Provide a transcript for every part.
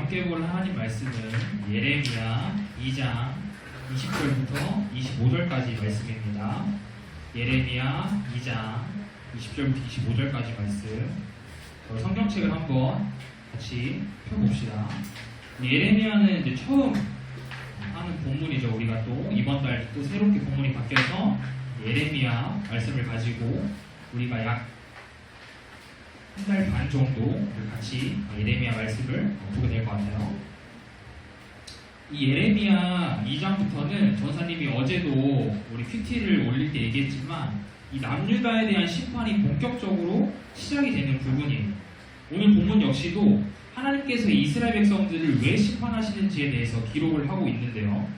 함께 볼 하나님 말씀은 예레미야 2장 20절부터 25절까지 말씀입니다. 예레미야 2장 20절부터 25절까지 말씀. 성경책을 한번 같이 펴봅시다. 예레미야는 이제 처음 하는 본문이죠. 우리가 또 이번 달 또 새롭게 본문이 바뀌어서 예레미야 말씀을 가지고 우리가 약 한 달 반 정도 같이 예레미야 말씀을 보게 될 것 같아요. 이 예레미야 2장부터는 전사님이 어제도 우리 큐티를 올릴 때 얘기했지만 이 남유다에 대한 심판이 본격적으로 시작이 되는 부분이에요. 오늘 본문 역시도 하나님께서 이스라엘 백성들을 왜 심판하시는지에 대해서 기록을 하고 있는데요.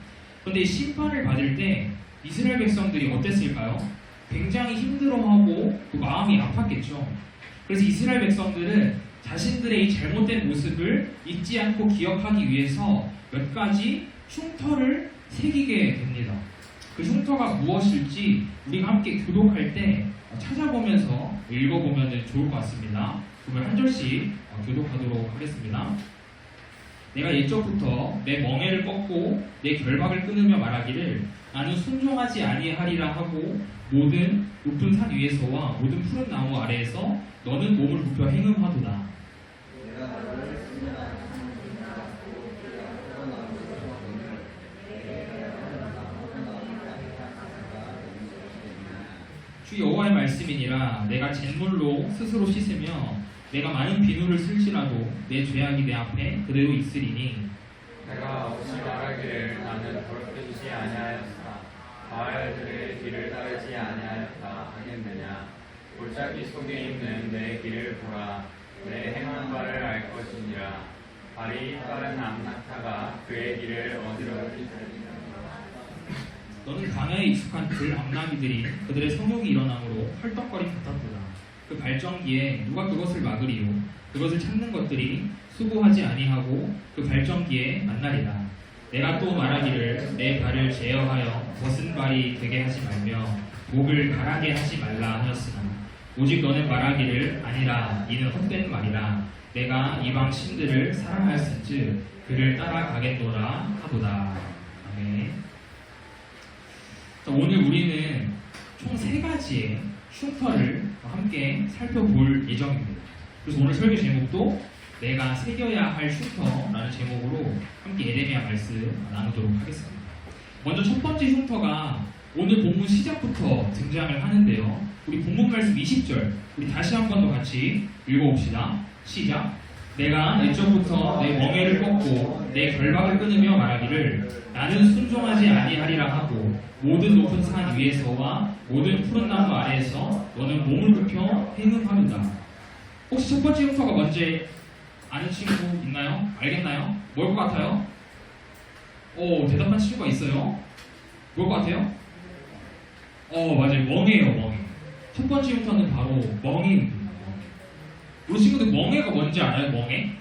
그런데 이 심판을 받을 때 이스라엘 백성들이 어땠을까요? 굉장히 힘들어하고 또 마음이 아팠겠죠. 그래서 이스라엘 백성들은 자신들의 이 잘못된 모습을 잊지 않고 기억하기 위해서 몇 가지 흉터를 새기게 됩니다. 그 흉터가 무엇일지 우리가 함께 교독할 때 찾아보면서 읽어보면 좋을 것 같습니다. 그러면 한 절씩 교독하도록 하겠습니다. 내가 옛적부터 내 멍에를 꺾고 내 결박을 끊으며 말하기를 나는 순종하지 아니하리라 하고 모든 높은 산 위에서와 모든 푸른 나무 아래에서 너는 몸을 굽혀 행음하도다. 주 여호와의 말씀이니라. 내가 잿물로 스스로 씻으며 내가 많은 비누를 쓸지라도 내 죄악이 내 앞에 그대로 있으리니 내가 어찌 말하기를 나는 더럽혀지지 아니하였다. 바알들의 길을 따르지 아니하였다 하겠느냐. 골짜기 속에 있는 내 길을 보라. 내 행한 바를 알 것이니라. 발이 빠른 암낙타가 그의 길을 어지럽히리라. 너는 강야에 익숙한 들 암나기들이 그들의 성욕이 일어남으로 헐떡거림 같았도다. 그 발전기에 누가 그것을 막으리요. 그것을 찾는 것들이 수고하지 아니하고 그 발전기에 만나리라. 내가 또 말하기를 내 발을 제어하여 벗은 발이 되게 하지 말며 목을 가라게 하지 말라 하였으나 오직 너는 말하기를 아니라 이는 헛된 말이라. 내가 이방 신들을 사랑하였은즉 그를 따라가겠노라 하도다. 아멘. 자, 오늘 우리는 총 3가지의 흉터를 함께 살펴볼 예정입니다. 그래서 오늘 설교 제목도 내가 새겨야 할 흉터라는 제목으로 함께 예레미야 말씀 나누도록 하겠습니다. 먼저 첫 번째 흉터가 오늘 본문 시작부터 등장을 하는데요. 우리 본문 말씀 20절 우리 다시 한 번 더 같이 읽어봅시다. 시작. 내가 옛적부터 내 멍에를 꺾고 내 결박을 끊으며 말하기를 나는 순종하지 아니하리라 하고 모든 높은 산 위에서와 모든 푸른 나무 아래에서 너는 몸을 굽혀 행음하도다. 혹시 첫 번째 흉터가 뭔지 아는 친구 있나요? 알겠나요? 뭘 것 같아요? 대답한 친구가 있어요? 뭘 것 같아요? 맞아요. 멍해요, 멍해. 첫 번째 흉터는 바로 멍해입니다. 우리 친구들 멍해가 뭔지 알아요? 멍해?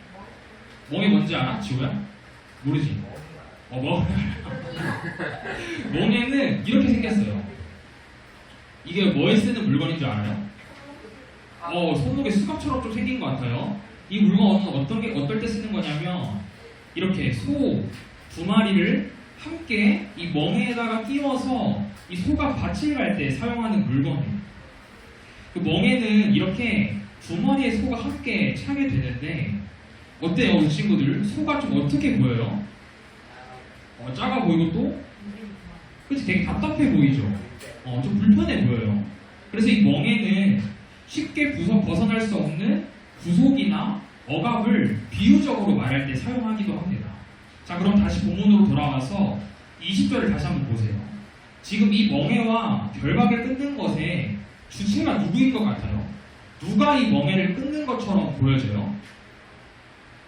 멍해 뭔지 알아? 지호야? 모르지? 멍해. 멍해는 이렇게 생겼어요. 이게 뭐에 쓰는 물건인 줄 알아요? 손목에 수갑처럼 좀 생긴 것 같아요. 이 물건은 어떨 때 쓰는 거냐면 이렇게 소 2마리를 함께 이 멍에에다가 끼워서 이 소가 밭을 갈 때 사용하는 물건이에요. 그 멍에는 이렇게 2마리의 소가 함께 차게 되는데 어때요, 우리 친구들? 소가 좀 어떻게 보여요? 작아 보이고 또 그치, 되게 답답해 보이죠? 좀 불편해 보여요. 그래서 이 멍에는 쉽게 벗어날 수 없는 구속이나 억압을 비유적으로 말할 때 사용하기도 합니다. 자, 그럼 다시 본문으로 돌아와서 20절을 다시 한번 보세요. 지금 이 멍에와 결박을 끊는 것에 주체가 누구인 것 같아요? 누가 이 멍에를 끊는 것처럼 보여져요?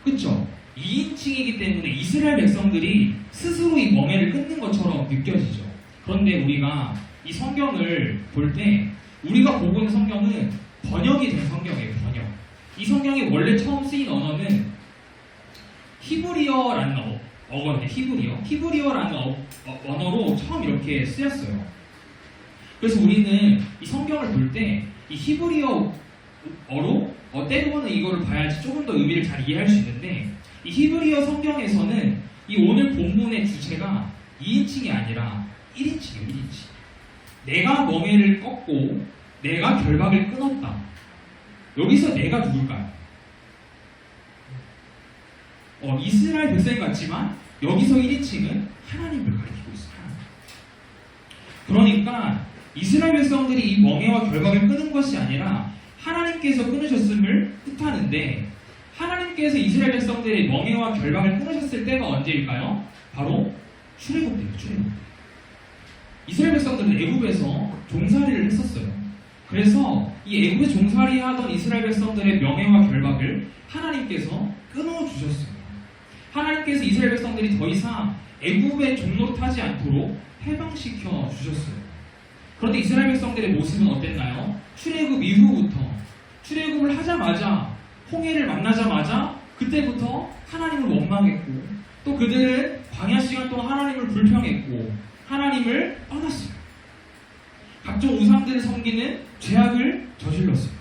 그쵸? 2인칭이기 때문에 이스라엘 백성들이 스스로 이 멍에를 끊는 것처럼 느껴지죠. 그런데 우리가 이 성경을 볼 때 우리가 보고 있는 성경은 번역이 된 성경이에요. 번역. 이 성경이 원래 처음 쓰인 언어는 히브리어라는 어거든요. 히브리어라는 언어로 처음 이렇게 쓰였어요. 그래서 우리는 이 성경을 볼 때 이 히브리어로 때로는 이거를 봐야지 조금 더 의미를 잘 이해할 수 있는데 이 히브리어 성경에서는 이 오늘 본문의 주체가 2인칭이 아니라 1인칭이에요. 1인칭. 내가 멍에를 꺾고 내가 결박을 끊었다. 여기서 내가 누굴까요? 이스라엘 백성 같지만 여기서 1인칭은 하나님을 가리키고 있어요. 그러니까 이스라엘 백성들이 이 멍에와 결박을 끊은 것이 아니라 하나님께서 끊으셨음을 뜻하는데, 하나님께서 이스라엘 백성들의 멍에와 결박을 끊으셨을 때가 언제일까요? 바로 출애굽 때예요. 출애굽 때. 이스라엘 백성들은 애굽에서 종살이를 했었어요. 그래서 이 애굽에 종살이 하던 이스라엘 백성들의 명예와 결박을 하나님께서 끊어주셨어요. 하나님께서 이스라엘 백성들이 더 이상 애굽에 종노릇하지 않도록 해방시켜 주셨어요. 그런데 이스라엘 백성들의 모습은 어땠나요? 출애굽 이후부터, 출애굽을 하자마자, 홍해를 만나자마자 그때부터 하나님을 원망했고, 또 그들은 광야 시간 동안 하나님을 불평했고 하나님을 떠났어요. 각종 우상들을 섬기는 죄악을 저질렀어요.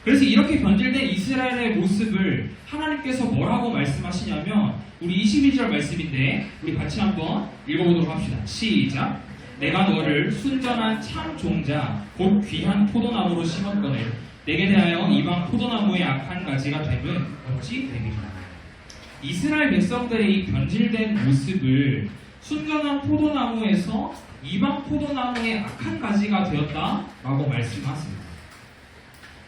그래서 이렇게 변질된 이스라엘의 모습을 하나님께서 뭐라고 말씀하시냐면, 우리 22절 말씀인데 우리 같이 한번 읽어보도록 합시다. 시작. 내가 너를 순전한 참 종자 곧 귀한 포도나무로 심었거늘 내게 대하여 이방 포도나무의 악한 가지가 됨은 어찌 되리라. 이스라엘 백성들의 이 변질된 모습을 순전한 포도나무에서 이방 포도나무의 악한 가지가 되었다라고 말씀하십니다.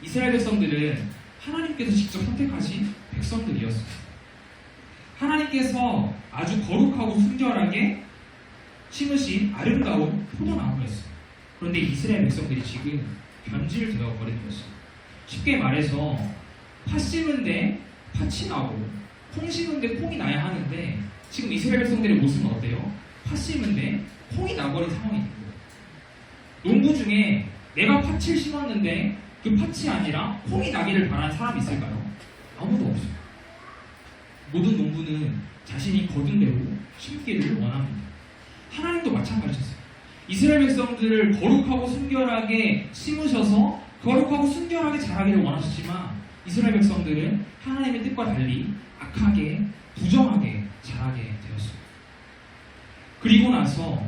이스라엘 백성들은 하나님께서 직접 선택하신 백성들이었습니다. 하나님께서 아주 거룩하고 순결하게 심으신 아름다운 포도나무였어요. 그런데 이스라엘 백성들이 지금 변질되어 버린 것입니다. 쉽게 말해서 팥 심은데 팥이 나고 콩 심은데 콩이 나야 하는데, 지금 이스라엘 백성들의 모습은 어때요? 팥 심은데 콩이 나버린 상황이 있는 거예요. 농부 중에 내가 팥을 심었는데 그 팥이 아니라 콩이 나기를 바라는 사람이 있을까요? 아무도 없어요. 모든 농부는 자신이 거둔 대로 심기를 원합니다. 하나님도 마찬가지였어요. 이스라엘 백성들을 거룩하고 순결하게 심으셔서 거룩하고 순결하게 자라기를 원하셨지만, 이스라엘 백성들은 하나님의 뜻과 달리 악하게, 부정하게 자라게 되었습니다. 그리고 나서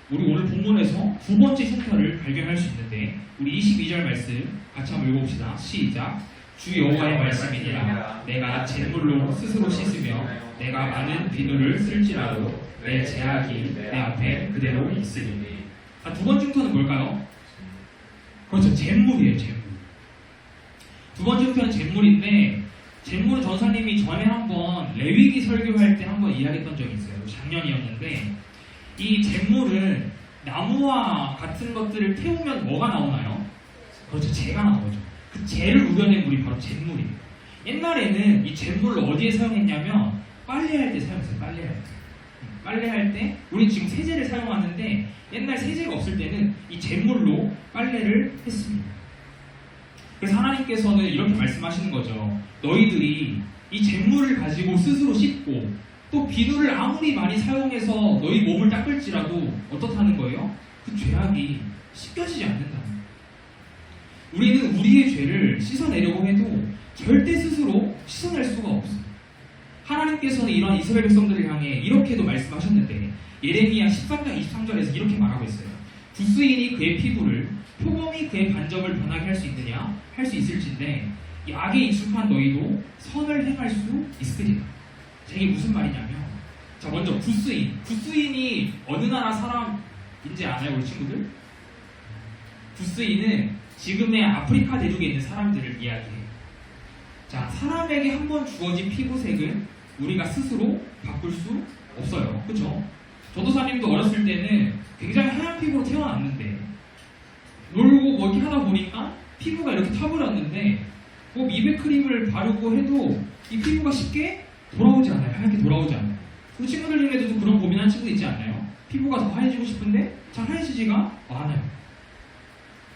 우리 오늘 본문에서 두 번째 흉터를 발견할 수 있는데, 우리 22절 말씀 같이 한번 읽어봅시다. 시작. 주 여호와의 말씀이니라. 내가 잿물로 스스로 씻으며 내가 많은 비누를 쓸지라도 내 제약이 내 앞에 그대로 있으리니. 두 번째 흉터는 뭘까요? 그렇죠. 잿물이에요. 잿물. 두 번째 흉터는 잿물인데, 잿물은 전사님이 전에 한번 레위기 설교할 때 한번 이야기했던 적이 있어요. 작년이었는데, 이 잿물은 나무와 같은 것들을 태우면 뭐가 나오나요? 그렇죠. 재가 나오죠. 그 재를 우려낸 물이 바로 잿물이에요. 옛날에는 이 잿물을 어디에 사용했냐면 빨래할 때 사용했어요. 빨래할 때 우리 지금 세제를 사용하는데, 옛날 세제가 없을 때는 이 잿물로 빨래를 했습니다. 그래서 하나님께서는 이렇게 말씀하시는 거죠. 너희들이 이 잿물을 가지고 스스로 씻고 또 비누를 아무리 많이 사용해서 너희 몸을 닦을지라도 어떻다는 거예요? 그 죄악이 씻겨지지 않는다. 우리는 우리의 죄를 씻어내려고 해도 절대 스스로 씻어낼 수가 없어요. 하나님께서는 이러한 이스라엘 백성들을 향해 이렇게도 말씀하셨는데, 예레미야 13장 23절에서 이렇게 말하고 있어요. 구스인이 그의 피부를, 표범이 그의 반점을 변하게 할 수 있느냐? 할 수 있을진데 이 악에 익숙한 너희도 선을 행할 수 있으리라. 이게 무슨 말이냐면, 자, 먼저 구스인이 어느 나라 사람인지 아나요, 우리 친구들? 구스인은 지금의 아프리카 대륙에 있는 사람들을 이야기해요. 자, 사람에게 한번 주어진 피부색은 우리가 스스로 바꿀 수 없어요. 그렇죠? 전도사님도 어렸을 때는 굉장히 하얀 피부로 태어났는데, 놀고 뭐 이렇게 하다 보니까 피부가 이렇게 타버렸는데, 뭐 미백 크림을 바르고 해도 이 피부가 쉽게 돌아오지 않아요. 하얗게 돌아오지 않아요. 우리 친구들 중에도 그런 고민하는 친구 있지 않나요? 피부가 더 하얘지고 싶은데 잘 하얘지지가 않아요.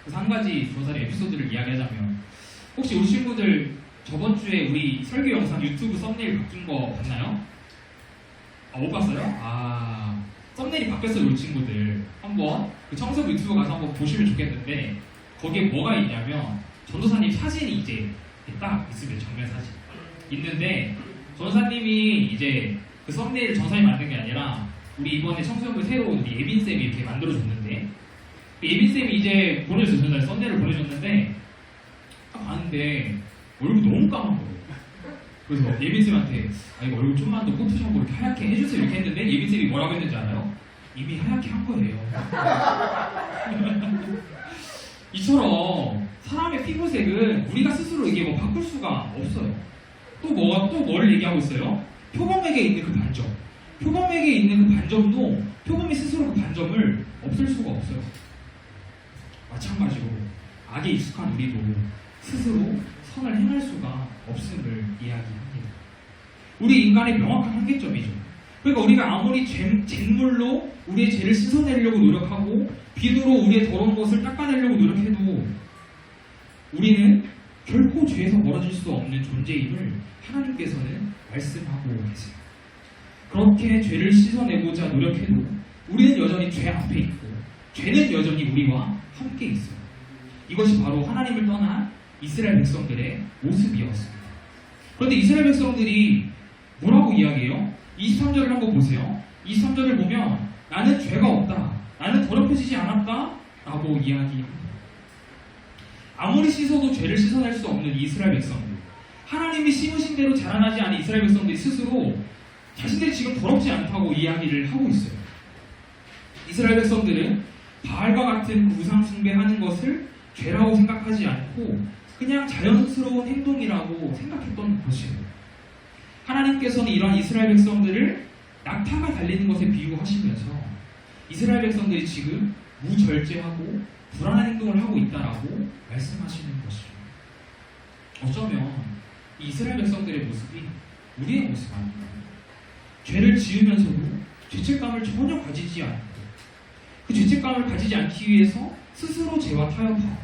그래서 한 가지 조사의 에피소드를 이야기하자면, 혹시 우리 친구들 저번 주에 우리 설교 영상 유튜브 썸네일 바뀐 거 봤나요? 못 봤어요? 썸네일이 바뀌었어요. 우리 친구들 한번 그 청소부 유튜브 가서 한번 보시면 좋겠는데, 거기에 뭐가 있냐면 전도사님 사진이 이제 딱 있습니다. 정면 사진 있는데, 전사님이 이제 그 썸네일을 전사님이 만든 게 아니라 우리 이번에 청소년부 새로 우리 예빈쌤이 이렇게 만들어줬는데 그 예빈쌤이 이제 보내줬어요. 전사님 썸네일을 보내줬는데 딱 봤는데 얼굴이 너무 까만 거예요. 그래서 예빈쌤한테 이거 얼굴 좀만 더 포토샵으로 이렇게 하얗게 해주세요 이렇게 했는데 예빈쌤이 뭐라고 했는지 알아요? 이미 하얗게 한 거예요. 이처럼 사람의 피부색은 우리가 스스로 이게 뭐 바꿀 수가 없어요. 또 뭘 얘기하고 있어요? 표범에게 있는 그 반점. 표범에게 있는 그 반점도 표범이 스스로 그 반점을 없앨 수가 없어요. 마찬가지로 악에 익숙한 우리도 스스로 선을 행할 수가 없음을 이야기합니다. 우리 인간의 명확한 한계점이죠. 그러니까 우리가 아무리 잿물로 우리의 죄를 씻어내려고 노력하고 비누로 우리의 더러운 것을 닦아내려고 노력해도 우리는 결코 죄에서 멀어질 수 없는 존재임을 하나님께서는 말씀하고 계세요. 그렇게 죄를 씻어내고자 노력해도 우리는 여전히 죄 앞에 있고 죄는 여전히 우리와 함께 있어요. 이것이 바로 하나님을 떠난 이스라엘 백성들의 모습이었습니다. 그런데 이스라엘 백성들이 뭐라고 이야기해요? 23절을 한번 보세요. 23절을 보면 나는 죄가 없다. 나는 더럽혀지지 않았다. 라고 이야기합니다. 아무리 씻어도 죄를 씻어낼 수 없는 이스라엘 백성들. 하나님이 심으신 대로 자라나지 않은 이스라엘 백성들이 스스로 자신들이 지금 더럽지 않다고 이야기를 하고 있어요. 이스라엘 백성들은 바알과 같은 그 우상 숭배하는 것을 죄라고 생각하지 않고 그냥 자연스러운 행동이라고 생각했던 것이에요. 하나님께서는 이러한 이스라엘 백성들을 낙타가 달리는 것에 비유하시면서 이스라엘 백성들이 지금 무절제하고 불안한 행동을 하고 있다라고 말씀하시는 것이죠. 어쩌면 이 이스라엘 백성들의 모습이 우리의 모습 아닌가요? 죄를 지으면서도 죄책감을 전혀 가지지 않고 그 죄책감을 가지지 않기 위해서 스스로 죄와 타협하고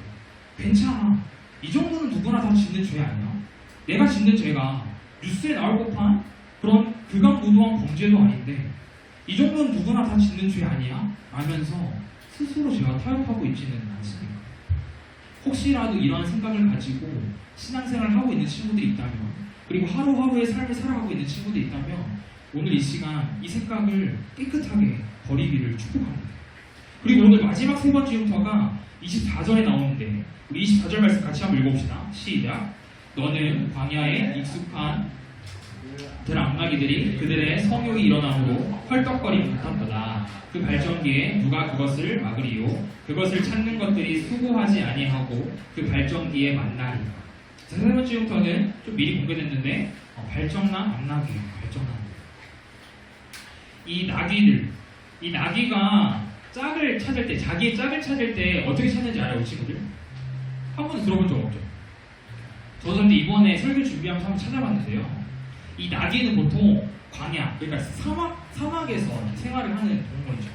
괜찮아. 이 정도는 누구나 다 짓는 죄 아니야? 내가 짓는 죄가 뉴스에 나올 법한 그런 극악무도한 범죄도 아닌데 이 정도는 누구나 다 짓는 죄 아니야? 라면서 스스로 죄와 타협하고 있지는 않습니까? 혹시라도 이러한 생각을 가지고 신앙생활을 하고 있는 친구들이 있다면 그리고 하루하루의 삶을 살아가고 있는 친구들이 있다면 오늘 이 시간 이 생각을 깨끗하게 버리기를 축복합니다. 그리고 오늘 마지막 세 번째 흉터가 24절에 나오는데 우리 24절 말씀 같이 한번 읽어봅시다. 시작. 너는 광야에 익숙한 들악마귀들이 그들의 성욕이 일어남으로 헐떡거림 같았도다. 그 발전기에 누가 그것을 막으리요? 그것을 찾는 것들이 수고하지 아니하고 그 발전기에 만나리라. 세 번째 흉터는 좀 미리 공개됐는데 발정난 암나귀예요. 발정난 이 나귀들, 이 나귀가 짝을 찾을 때, 자기의 짝을 찾을 때 어떻게 찾는지 알아요, 친구들? 한 번도 들어본 적 없죠? 저도 근데 이번에 설교 준비하면서 한번 찾아봤는데요. 이 나귀는 보통 광야, 그러니까 사막에서 생활을 하는 동물이죠.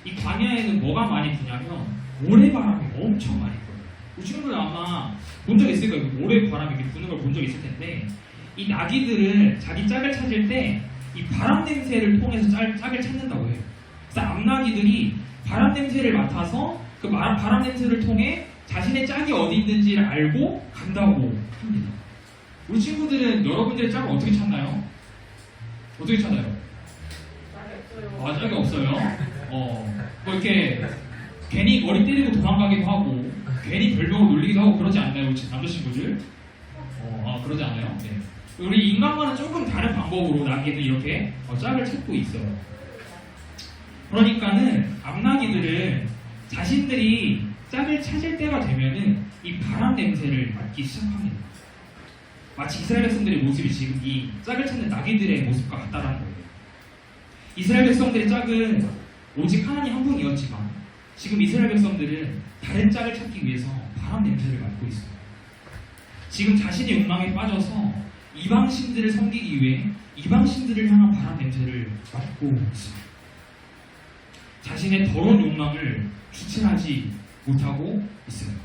이 광야에는 뭐가 많이 부냐면 모래바람이 엄청 많이 불어요. 우리 친구들 아마 본 적 있을 거예요. 모래바람이 이렇게 부는 걸 본 적 있을 텐데 이 나귀들은 자기 짝을 찾을 때 이 바람 냄새를 통해서 짝을 찾는다고 해요. 그래서 암나귀들이 바람 냄새를 맡아서 그 바람 냄새를 통해 자신의 짝이 어디 있는지를 알고 간다고 합니다. 우리 친구들은 여러분들의 짝을 어떻게 찾나요? 어떻게 찾아요? 짝이 없어요. 뭐 이렇게 괜히 머리 때리고 도망가기도 하고 괜히 별명을 놀리기도 하고 그러지 않나요? 우리 남자친구들? 그러지 않아요? 네. 우리 인간과는 조금 다른 방법으로 나귀는 이렇게 짝을 찾고 있어요. 그러니까는 암나귀들은 자신들이 짝을 찾을 때가 되면은 이 바람 냄새를 맡기 시작합니다. 마치 이스라엘 백성들의 모습이 지금 이 짝을 찾는 나귀들의 모습과 같다는 거예요. 이스라엘 백성들의 짝은 오직 하나님 한 분이었지만 지금 이스라엘 백성들은 다른 짝을 찾기 위해서 바람 냄새를 맡고 있어요. 지금 자신의 욕망에 빠져서 이방신들을 섬기기 위해 이방신들을 향한 바람 냄새를 맡고 있습니다. 자신의 더러운 욕망을 주체하지 못하고 있어요.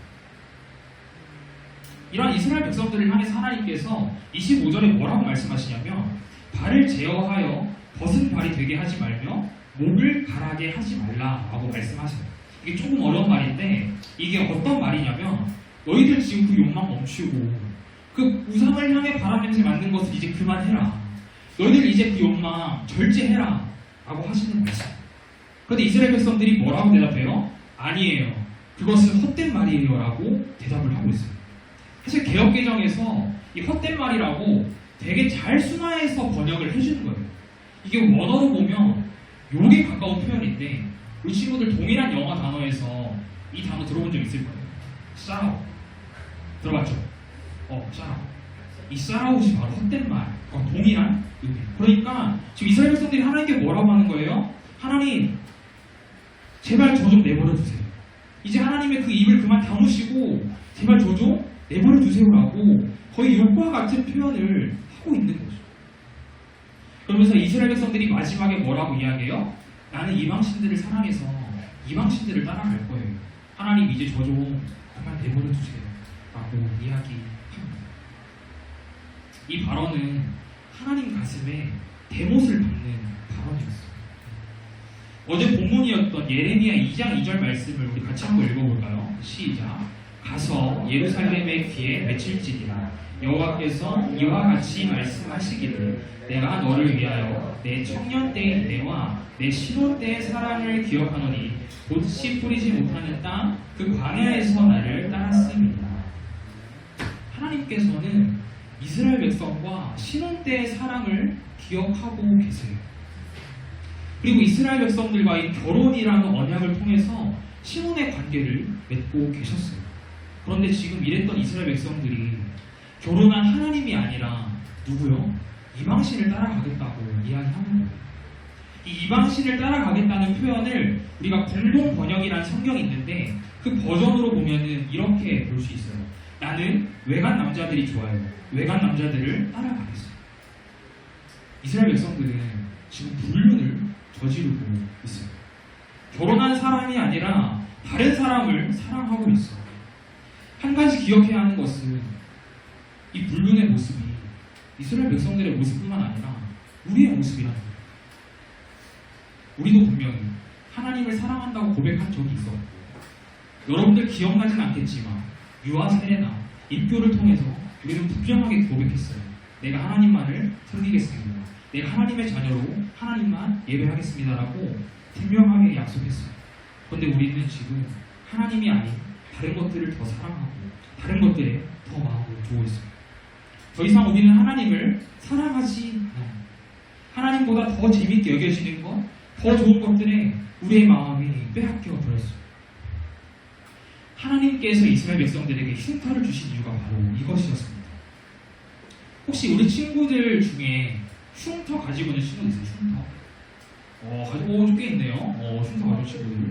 이러한 이스라엘 백성들을 향해서 하나님께서 25절에 뭐라고 말씀하시냐면 발을 제어하여 벗은 발이 되게 하지 말며 목을 가라게 하지 말라라고 말씀하세요. 이게 조금 어려운 말인데 이게 어떤 말이냐면 너희들 지금 그 욕망 멈추고 그 우상을 향해 바람 냄새 맡는 것을 이제 그만해라. 너희들 이제 그 욕망 절제해라. 라고 하시는 말씀. 그런데 이스라엘 백성들이 뭐라고 대답해요? 아니에요. 그것은 헛된 말이에요. 라고 대답을 하고 있어요. 사실 개역개정에서 이 헛된 말이라고 되게 잘 순화해서 번역을 해주는 거예요. 이게 원어로 보면 욕에 가까운 표현인데 우리 친구들 동일한 영어 단어에서 이 단어 들어본 적 있을 거예요. 싸우. 들어봤죠? 싸우. 이 싸우시 바로 헛된 말. 동일한 의미. 그러니까 지금 이스라엘 백성들이 하나님께 뭐라고 하는 거예요? 하나님, 제발 저 좀 내버려 두세요. 이제 하나님의 그 입을 그만 다무시고 제발 저 좀 내버려 두세요라고 거의 욕과 같은 표현을 하고 있는 거죠. 그러면서 이스라엘 백성들이 마지막에 뭐라고 이야기해요? 나는 이방신들을 사랑해서 이방신들을 따라갈 거예요. 하나님 이제 저 좀 그만 내버려 두세요. 라고 이야기합니다. 이 발언은 하나님 가슴에 대못을 박는 발언이었어요. 어제 본문이었던 예레미야 2장 2절 말씀을 우리 같이 한번 읽어볼까요? 시작. 가서 예루살렘의 귀에 맺힐지니라. 여호와께서 이와 같이 말씀하시기를 내가 너를 위하여 내 청년 때의 내와 내 신혼 때의 사랑을 기억하노니 곧 씨 뿌리지 못하는 땅 그 광야에서 나를 따랐습니다. 하나님께서는 이스라엘 백성과 신혼 때의 사랑을 기억하고 계세요. 그리고 이스라엘 백성들과의 결혼이라는 언약을 통해서 신혼의 관계를 맺고 계셨어요. 그런데 지금 이랬던 이스라엘 백성들이 결혼한 하나님이 아니라 누구요? 이방신을 따라가겠다고 이야기하는 거예요. 이 이방신을 따라가겠다는 표현을 우리가 공동 번역이라는 성경이 있는데 그 버전으로 보면은 이렇게 볼 수 있어요. 나는 외간 남자들이 좋아요. 외간 남자들을 따라가겠어요. 이스라엘 백성들은 지금 불륜을 저지르고 있어요. 결혼한 사람이 아니라 다른 사람을 사랑하고 있어요. 한 가지 기억해야 하는 것은 이 불륜의 모습이 이스라엘 백성들의 모습뿐만 아니라 우리의 모습이라는 거예요. 우리도 분명히 하나님을 사랑한다고 고백한 적이 있었고 여러분들 기억나진 않겠지만 유아 세례나 입교를 통해서 우리는 분명하게 고백했어요. 내가 하나님만을 섬기겠습니다. 내가 하나님의 자녀로 하나님만 예배하겠습니다라고 분명하게 약속했어요. 그런데 우리는 지금 하나님이 아닌 다른 것들을 더 사랑하고 다른 것들에 더 마음을 두고 있어요. 더 이상 우리는 하나님을 사랑하지 않아요. 하나님보다 더 재밌게 여겨지는 것, 더 좋은 것들에 우리의 마음이 빼앗겨 버렸어요. 하나님께서 이스라엘 백성들에게 흉터를 주신 이유가 바로 이것이었습니다. 혹시 우리 친구들 중에 흉터 가지고 있는 친구들 있어요? 흉터? 가지고 꽤 있네요. 흉터 가지고 친구들.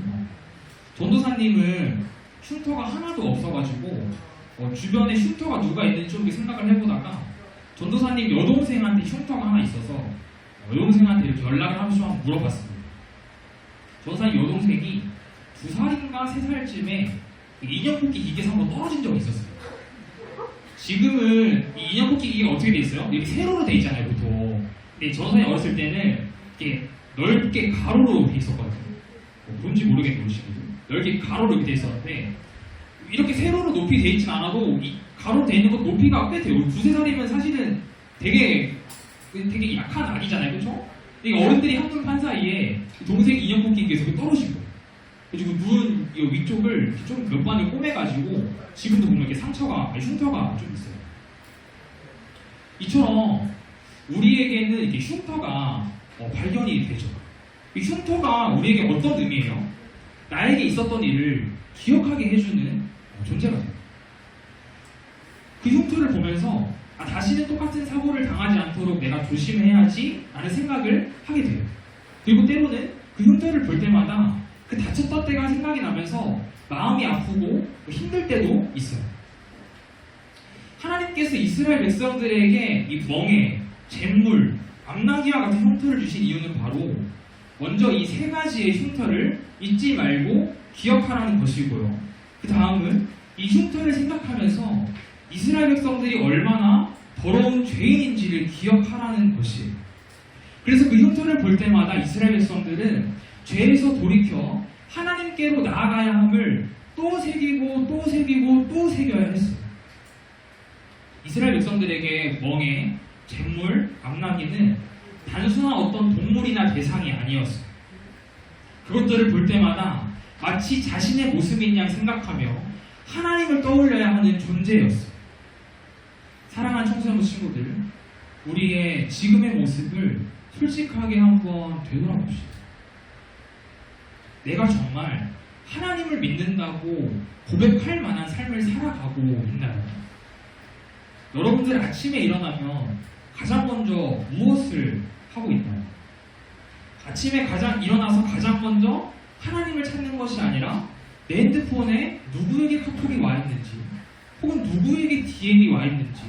전도사님은 흉터가 하나도 없어가지고 주변에 흉터가 누가 있는지 좀 생각을 해보다가 전도사님 여동생한테 흉터가 하나 있어서 여동생한테 이렇게 연락을 하면서 좀 물어봤습니다. 전도사님 여동생이 2살인가 3살쯤에 인형 뽑기 기계에서 한번 떨어진 적이 있었어요. 지금은 이 인형 뽑기 기계가 어떻게 돼 있어요? 여기 세로로 돼 있잖아요, 보통. 근데 전도사님 어렸을 때는 이렇게 넓게 가로로 돼 있었거든요. 뭔지 모르겠네요, 지금. 넓게 가로로 이렇게 돼 있었는데 이렇게 세로로 높이 돼 있진 않아도 이 가로로 돼 있는 것 높이가 꽤 돼요. 2~3살이면 사실은 되게 약한 아기잖아요, 그렇죠? 어른들이 한눈판 사이에 동생 인형 뽑기 기계에서 떨어진 거예요. 그리고 눈 위쪽을 좀 몇 번을 꼬매가지고 지금도 보면 이렇게 흉터가 좀 있어요. 이처럼 우리에게는 이렇게 흉터가 발견이 되죠. 이 흉터가 우리에게 어떤 의미예요? 나에게 있었던 일을 기억하게 해주는 존재가 돼요. 그 흉터를 보면서 다시는 똑같은 사고를 당하지 않도록 내가 조심해야지 라는 생각을 하게 돼요. 그리고 때로는 그 흉터를 볼 때마다 그 다쳤던 때가 생각이 나면서 마음이 아프고 힘들 때도 있어요. 하나님께서 이스라엘 백성들에게 이 멍에, 잿물, 암나기와 같은 흉터를 주신 이유는 바로 먼저 이 3가지의 흉터를 잊지 말고 기억하라는 것이고요. 그 다음은 이 흉터를 생각하면서 이스라엘 백성들이 얼마나 더러운 죄인인지를 기억하라는 것이에요. 그래서 그 흉터를 볼 때마다 이스라엘 백성들은 죄에서 돌이켜 하나님께로 나아가야 함을 또 새기고 또 새기고 또 새겨야 했어요. 이스라엘 백성들에게 멍에, 잿물, 암나기는 단순한 어떤 동물이나 대상이 아니었어요. 그것들을 볼 때마다 마치 자신의 모습인 양 생각하며 하나님을 떠올려야 하는 존재였어요. 사랑하는 청소년 친구들, 우리의 지금의 모습을 솔직하게 한번 되돌아봅시다. 내가 정말 하나님을 믿는다고 고백할 만한 삶을 살아가고 있나요? 여러분들 아침에 일어나면 가장 먼저 무엇을 하고 있나요? 아침에 일어나서 가장 먼저 하나님을 찾는 것이 아니라 내 핸드폰에 누구에게 카톡이 와 있는지, 혹은 누구에게 DM이 와 있는지,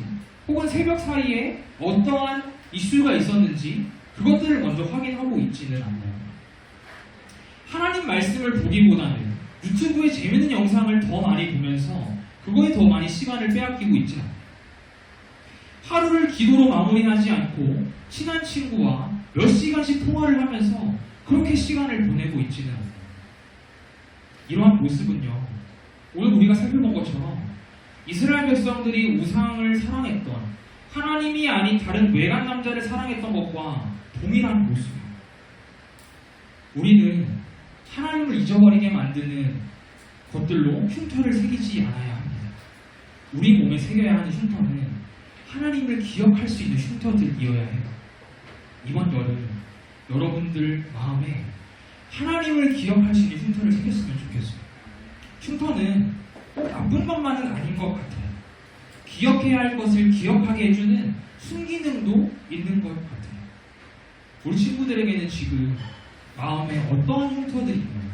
혹은 새벽 사이에 어떠한 이슈가 있었는지 그것들을 먼저 확인하고 있지는 않나요? 하나님 말씀을 보기보다는 유튜브에 재밌는 영상을 더 많이 보면서 그거에 더 많이 시간을 빼앗기고 있지 않나요? 하루를 기도로 마무리하지 않고 친한 친구와 몇 시간씩 통화를 하면서 그렇게 시간을 보내고 있지는 않나요? 이러한 모습은요, 오늘 우리가 살펴본 것처럼 이스라엘 백성들이 우상을 사랑했던, 하나님이 아닌 다른 외간 남자를 사랑했던 것과 동일한 모습입니다. 우리는 하나님을 잊어버리게 만드는 것들로 흉터를 새기지 않아야 합니다. 우리 몸에 새겨야 하는 흉터는 하나님을 기억할 수 있는 흉터들이어야 해요. 이번 여름 여러분들 마음에 하나님을 기억할 수 있는 흉터를 새겼으면 좋겠어요. 흉터는 꼭 나쁜 것만은 아닌 것 같아요. 기억해야 할 것을 기억하게 해주는 순기능도 있는 것 같아요. 우리 친구들에게는 지금 마음에 어떠한 흉터들이 있나요?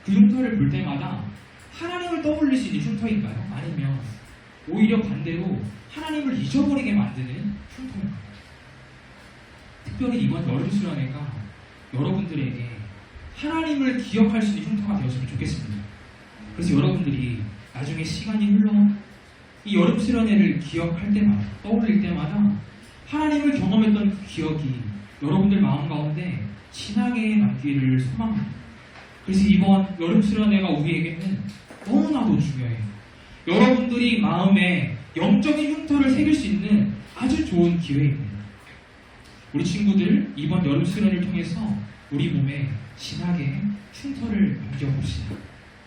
그 흉터를 볼 때마다 하나님을 떠올릴 수 있는 흉터인가요? 아니면 오히려 반대로 하나님을 잊어버리게 만드는 흉터인가요? 특별히 이번 여름 수련회가 여러분들에게 하나님을 기억할 수 있는 흉터가 되었으면 좋겠습니다. 그래서 여러분들이 나중에 시간이 흘러 이 여름 수련회를 기억할 때마다, 떠올릴 때마다 하나님을 경험했던 그 기억이 여러분들 마음 가운데 진하게 남기를 소망합니다. 그래서 이번 여름 수련회가 우리에게는 너무나도 중요해요. 여러분들이 마음에 영적인 흉터를 새길 수 있는 아주 좋은 기회입니다. 우리 친구들 이번 여름 수련을 통해서 우리 몸에 진하게 흉터를 남겨봅시다.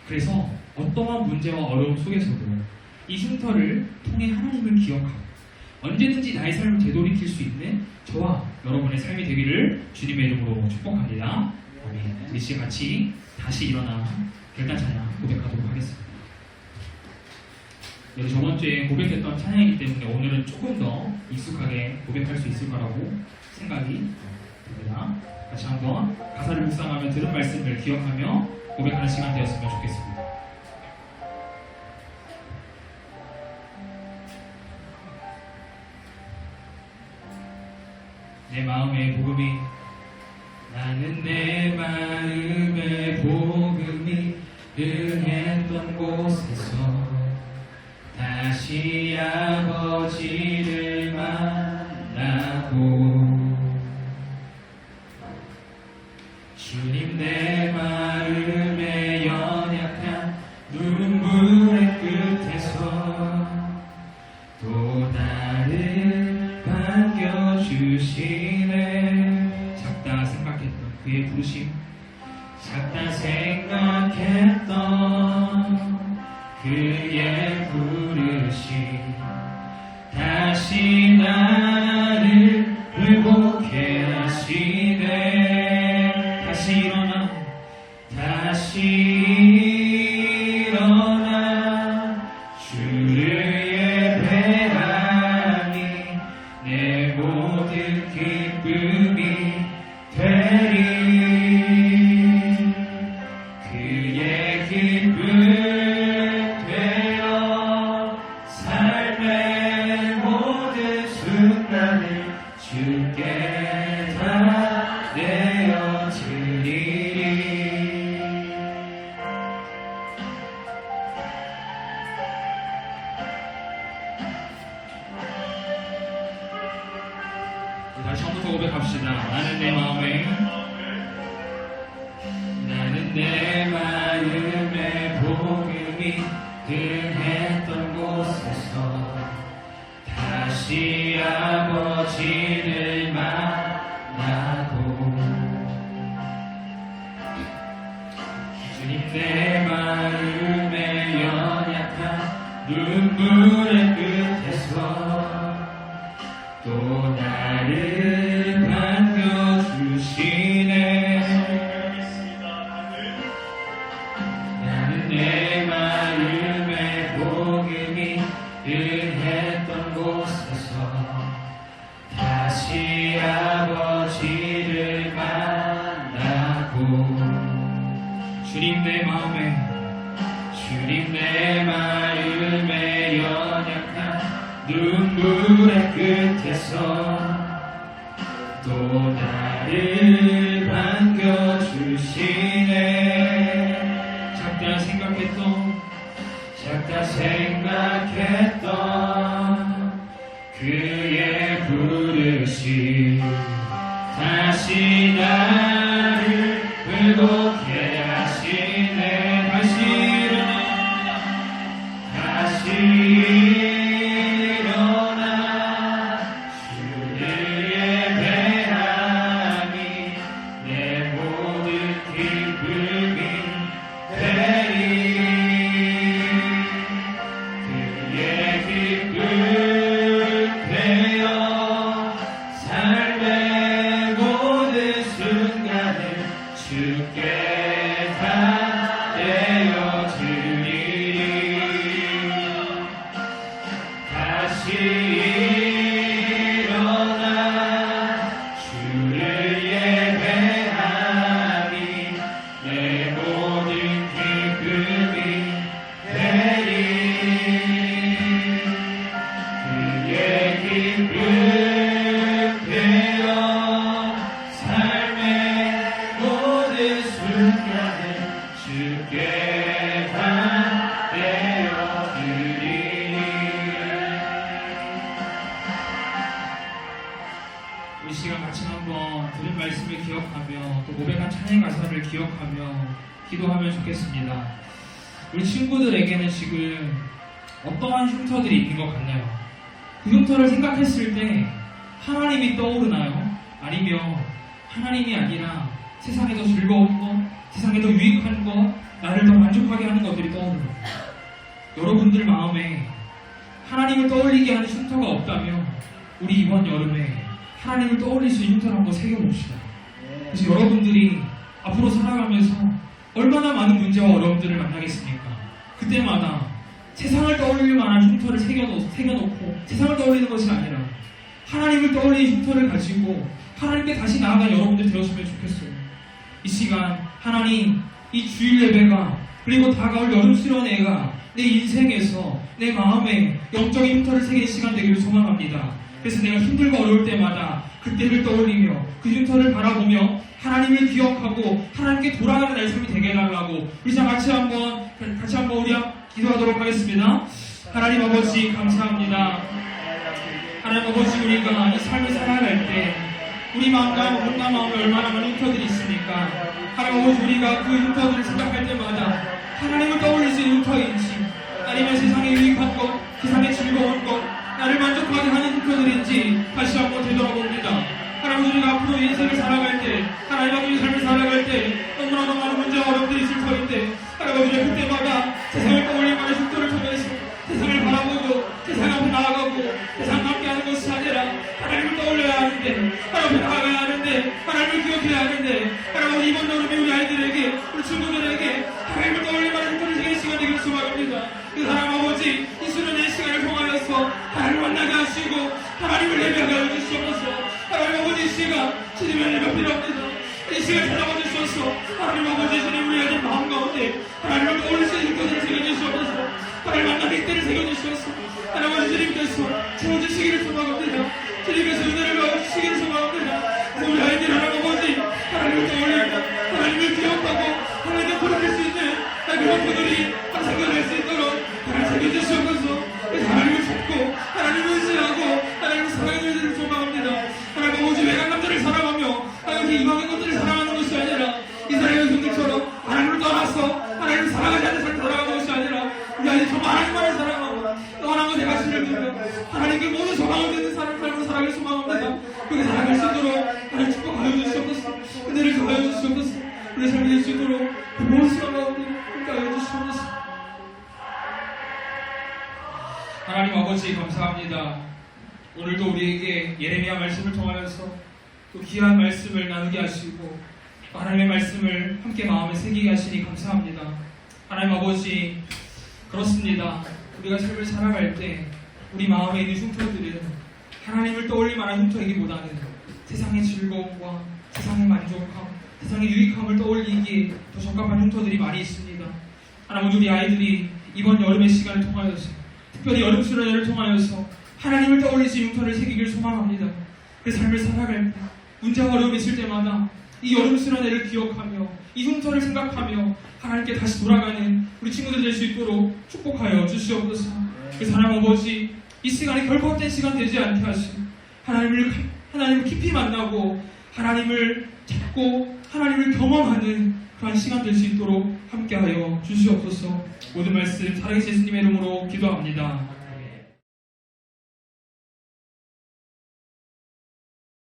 그래서 어떠한 문제와 어려움 속에서도 이 흉터를 통해 하나님을 기억하고 언제든지 나의 삶을 되돌이킬 수 있는 저와 여러분의 삶이 되기를 주님의 이름으로 축복합니다. 아멘. 우리 시간 같이 다시 일어나 결단 찬양 고백하도록 하겠습니다. 저번 주에 고백했던 찬양이기 때문에 오늘은 조금 더 익숙하게 고백할 수 있을 거라고 생각이 듭니다. 같이 한번 가사를 묵상하며 들은 말씀을 기억하며 고백하는 시간 되었으면 좋겠습니다. 내 마음의 복음이, 나는 내 마음의 복음이 응했던 곳에서 다시 아버지를 만나고, 주님 내 마음의 연약한 눈물의 끝에서 또 나를 반겨주시네. 작다 생각했던 그의 부르심, 작다 생각했던 그의 부르심, 다시 나를 회복해 하시네. 다시 일어나, 다시 일어나 주를 예배하니 내 모든 기쁨이 되리. 그의 기쁨 되어 삶의 모든 순간을 주께 다 내어드리리. 다시 처음부터 고백합시다. 나는 내 마음에, 나는 내 마음의 복음이 응했던 곳에서 다시 아버지를 만나고 주님 내 마음에 연약한 눈물의 끝에서 또 나를 반겨주시네. 나는 내 마음에 복음이 은했던 곳에서 다시 아버지를 만나고 주님 내 마음에 연약한 눈물의 끝에서 또 나를 반겨주시네. 작다 생각했던 그의 부르심 다시 나를 회복해 하시네. 다시 일어나 주를 예배하니 내 모든 기쁨이 되리. 그의 기쁨 되어 삶의 모든 순간을 주께 다 내어드리리. 다시 일어나 주를 예배하니 내 모든 기쁨이 되리. 그의 기쁨 되어 삶의 모든 순간을 주께 다 내어드리니. 이 시간 같이 한번 들은 말씀을 기억하며 또 고백한 찬양 가사를 기억하며 기도하면 좋겠습니다. 우리 친구들에게는 지금 어떠한 흉터들이 있는 것 같나요? 그 흉터를 생각했을 때 하나님이 떠오르나요? 아니면 하나님이 아니라 세상에 더 즐거운 것, 세상에 더 유익한 것, 나를 더 만족하게 하는 것들이 떠오르나요? 여러분들 마음에 하나님을 떠올리게 하는 흉터가 없다면 우리 이번 여름에 하나님을 떠올릴 수 있는 흉터를 한번 새겨봅시다. 그래서 여러분들이 앞으로 살아가면서 얼마나 많은 문제와 어려움들을 만나겠습니까? 그때마다 세상을 떠올릴 만한 흉터를 새겨놓고 세상을 떠올리는 것이 아니라 하나님을 떠올리는 흉터를 가지고 하나님께 다시 나아간 여러분들 되었으면 좋겠어요. 이 시간 하나님, 이 주일 예배가 그리고 다가올 여름 수련회가 내 인생에서 내 마음에 영적인 흉터를 새기는 시간 되기를 소망합니다. 그래서 내가 힘들고 어려울 때마다 그때를 떠올리며 그 흉터를 바라보며 하나님을 기억하고 하나님께 돌아가는 날 삶이 되게 해달라고 우리 다 같이 한번 우리 기도하도록 하겠습니다. 하나님 아버지 감사합니다. 하나님 아버지, 우리가 이 삶을 살아갈 때 우리 마음과 몸과 마음에 얼마나 많은 흉터들이 있습니까? 하나님 아버지, 우리가 그 흉터들을 생각할 때마다 하나님을 떠올릴 수 있는 흉터인지 아니면 세상에 유익한 것, 세상에 즐거운 것, 나를 만족하게 하는 흉터들인지 다시 한번 되돌아봅니다. 하나님 아버지, 우리가 앞으로 인생을 살아갈 때 하나님 아버지 삶을 살아갈 때 너무나도 많은 문제와 어려움들이 있을 터인데 하나님 아버지, 그때마다 세상을 떠올릴 만한 흉터를 통해서 세상을 바라보고 세상 앞에 나아가고 세상과 함께하는 것이 아니라 하나님을 떠올려야 하는데 하나님 앞에 나아가야 하는데 하나님을 기억해야 하는데 하나님 이번 여름에 우리 아이들에게 우리 친구들에게 하나님을 떠올릴 만한 흉터를 새기는 시간 되기를 소망합니다. 그 하나님 아버지, 이 수련의 시간을 통하여서 하나님을 만나게 하시고 하나님을 예배하게 해주시옵소서. 하나님 아버지, 이 시간 주님의 예배 필요합니다. 이 시간 찾아와 주셔서 하나님 아버지, 주님 우리 아이들 마음 가운데 하나님을 떠올릴 수 있는 것을 새겨주시옵소서. 하나님 만나는 때를 새겨주시옵소서. 하나님 아버지, 주님께서 채워주시기를 소망합니다. 주님께서 은혜를 받아주시기를 소망합니다. 우리 아이들 하나님 아버지, 하나님을 떠올리고 하나님을 기억하고 하나님께 돌아갈 수 있는 그런 분들이 생각할 수 있도록 하나님 새겨주시옵소서. 하나님을 찾고 하나님을 의지하고 하나님을 사랑해주시기를 소망합니다. 하나님 아버지, 외간 남자를 사랑하며 하나님 이방인 것들을 사랑하는 것이 아니라 이스라엘 백성들처럼 하나님을 떠나서 하나님을 사랑하지 않는 삶을 살아가는 것이 아니라 우리 아이들 정말 하나님만을 사랑하고 또 하나님 하나님 축복하여 주시옵소서. 은혜를 더하여 주시옵소서. 우리 삶이 될 수 있도록 그 모든 가운데 함께하여 주시옵소서. 하나님 아버지 감사합니다. 오늘도 우리에게 예레미야 말씀을 통하여서 또 귀한 말씀을 나누게 하시고 하나님의 말씀을 함께 마음에 새기게 하시니 감사합니다. 하나님 아버지, 그렇습니다. 우리가 삶을 살아갈 때 우리 마음에 있는 흉터들은 하나님을 떠올릴 만한 흉터이기보다는 세상의 즐거움과 세상의 만족함, 세상의 유익함을 떠올리기에 더 적합한 흉터들이 많이 있습니다. 하나님, 우리 아이들이 이번 여름의 시간을 통하여서, 특별히 여름 수련회를 통하여서 하나님을 떠올리시 흉터를 새기길 소망합니다. 그 삶을 살아갈 때 문제와 어려움이 있을 때마다 이 여름 수련회를 기억하며 이 흉터를 생각하며 하나님께 다시 돌아가는 우리 친구들 될 수 있도록 축복하여 주시옵소서. 그 사랑 아버지, 이 시간이 결코 헛된 시간 되지 않게 하시고 하나님을 깊이 만나고 하나님을 찾고 하나님을 경험하는 그런 시간 될 수 있도록 함께하여 주시옵소서. 모든 말씀 살아계신 예수님의 이름으로 기도합니다.